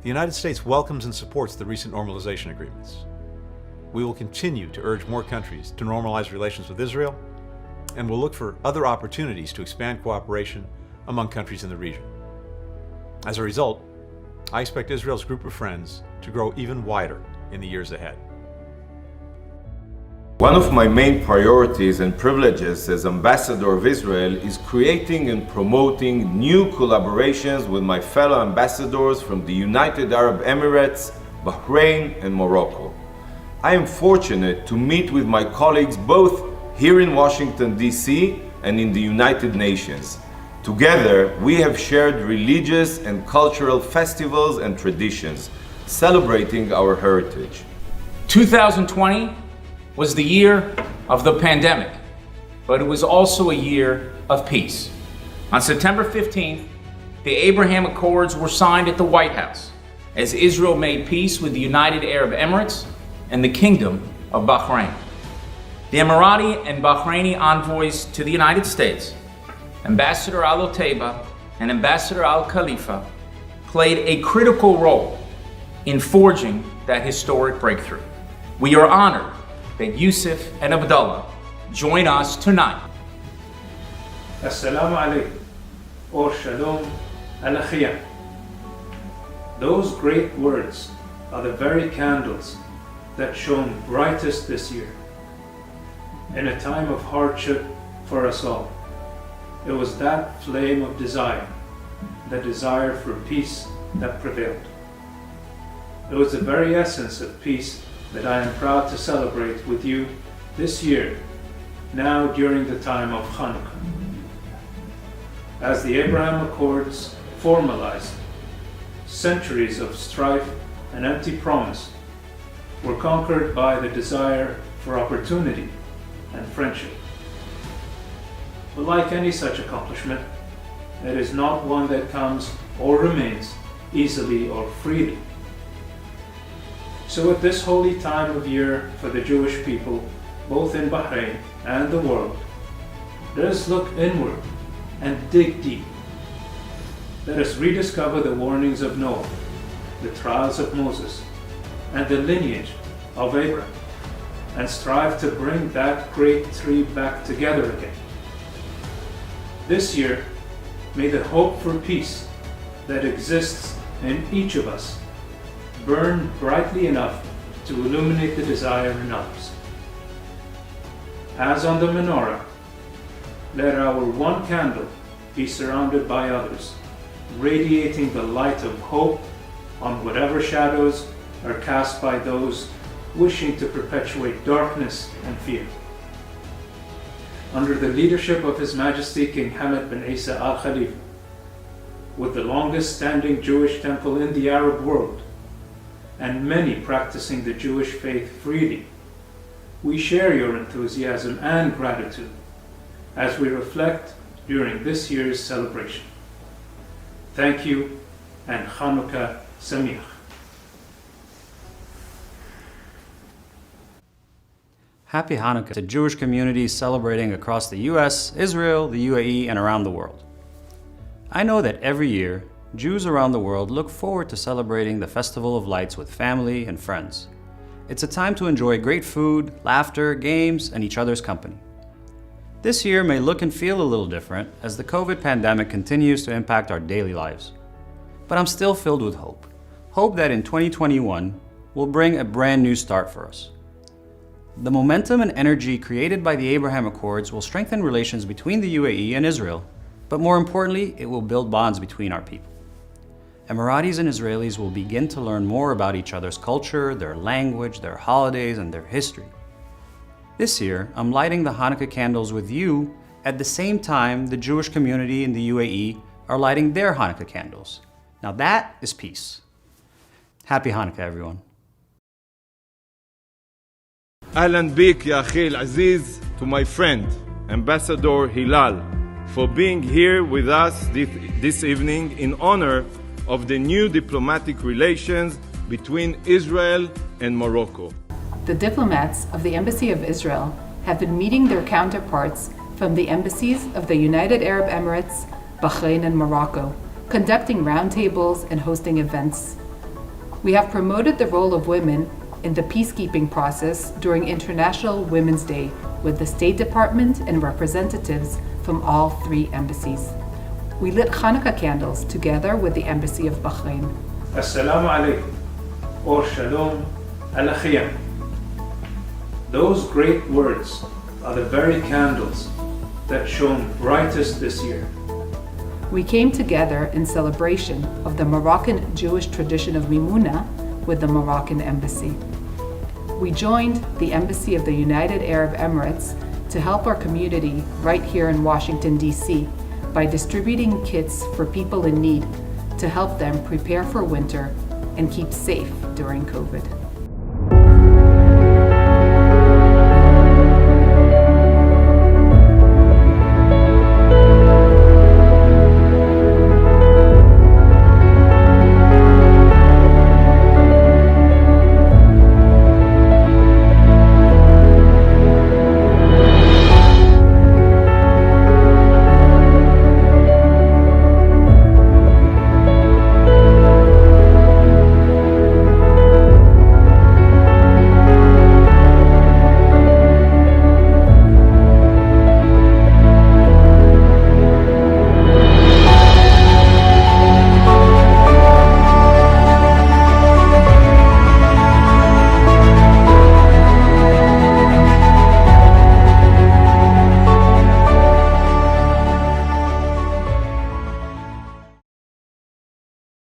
United States welcomes and supports the recent normalization agreements. We will continue to urge more countries to normalize relations with Israel, and will look for other opportunities to expand cooperation among countries in the region. As a result, I expect Israel's group of friends to grow even wider in the years ahead. One of my main priorities and privileges as Ambassador of Israel is creating and promoting new collaborations with my fellow ambassadors from the United Arab Emirates, Bahrain, and Morocco. I am fortunate to meet with my colleagues both here in Washington, D.C. and in the United Nations. Together, we have shared religious and cultural festivals and traditions, celebrating our heritage. 2020 was the year of the pandemic, but it was also a year of peace. On September 15th, the Abraham Accords were signed at the White House as Israel made peace with the United Arab Emirates and the Kingdom of Bahrain. The Emirati and Bahraini envoys to the United States, Ambassador Al-Otaiba and Ambassador Al-Khalifa, played a critical role in forging that historic breakthrough. We are honored that Yusuf and Abdullah join us tonight. Assalamu alaikum, or Shalom Alakhiyam. Those great words are the very candles that shone brightest this year. In a time of hardship for us all, it was that flame of desire, the desire for peace, that prevailed. It was the very essence of peace that I am proud to celebrate with you this year, now during the time of Hanukkah. As the Abraham Accords formalized, centuries of strife and empty promise were conquered by the desire for opportunity and friendship. But like any such accomplishment, it is not one that comes or remains easily or freely. So at this holy time of year for the Jewish people, both in Bahrain and the world, let us look inward and dig deep. Let us rediscover the warnings of Noah, the trials of Moses, and the lineage of Abraham, and strive to bring that great tree back together again. This year, may the hope for peace that exists in each of us burn brightly enough to illuminate the desire in others. As on the menorah, let our one candle be surrounded by others, radiating the light of hope on whatever shadows are cast by those wishing to perpetuate darkness and fear. Under the leadership of His Majesty King Hamad bin Isa Al Khalifa, with the longest standing Jewish temple in the Arab world, and many practicing the Jewish faith freely, we share your enthusiasm and gratitude as we reflect during this year's celebration. Thank you, and Hanukkah Sameach. Happy Hanukkah to Jewish communities celebrating across the US, Israel, the UAE, and around the world. I know that every year, Jews around the world look forward to celebrating the Festival of Lights with family and friends. It's a time to enjoy great food, laughter, games, and each other's company. This year may look and feel a little different as the COVID pandemic continues to impact our daily lives. But I'm still filled with hope. Hope that in 2021 will bring a brand new start for us. The momentum and energy created by the Abraham Accords will strengthen relations between the UAE and Israel, but more importantly, it will build bonds between our people. Emiratis and Israelis will begin to learn more about each other's culture, their language, their holidays, and their history. This year, I'm lighting the Hanukkah candles with you at the same time the Jewish community in the UAE are lighting their Hanukkah candles. Now that is peace. Happy Hanukkah, everyone. Ahlan bik ya akhi al-aziz, to my friend, Ambassador Hilal, for being here with us this evening in honor of the new diplomatic relations between Israel and Morocco. The diplomats of the Embassy of Israel have been meeting their counterparts from the embassies of the United Arab Emirates, Bahrain, and Morocco, conducting roundtables and hosting events. We have promoted the role of women in the peacekeeping process during International Women's Day with the State Department and representatives from all 3 embassies. We lit Hanukkah candles together with the Embassy of Bahrain. Assalamu alaikum, or Shalom Alakhiyam. Those great words are the very candles that shone brightest this year. We came together in celebration of the Moroccan Jewish tradition of Mimuna with the Moroccan Embassy. We joined the Embassy of the United Arab Emirates to help our community right here in Washington, D.C. by distributing kits for people in need to help them prepare for winter and keep safe during COVID.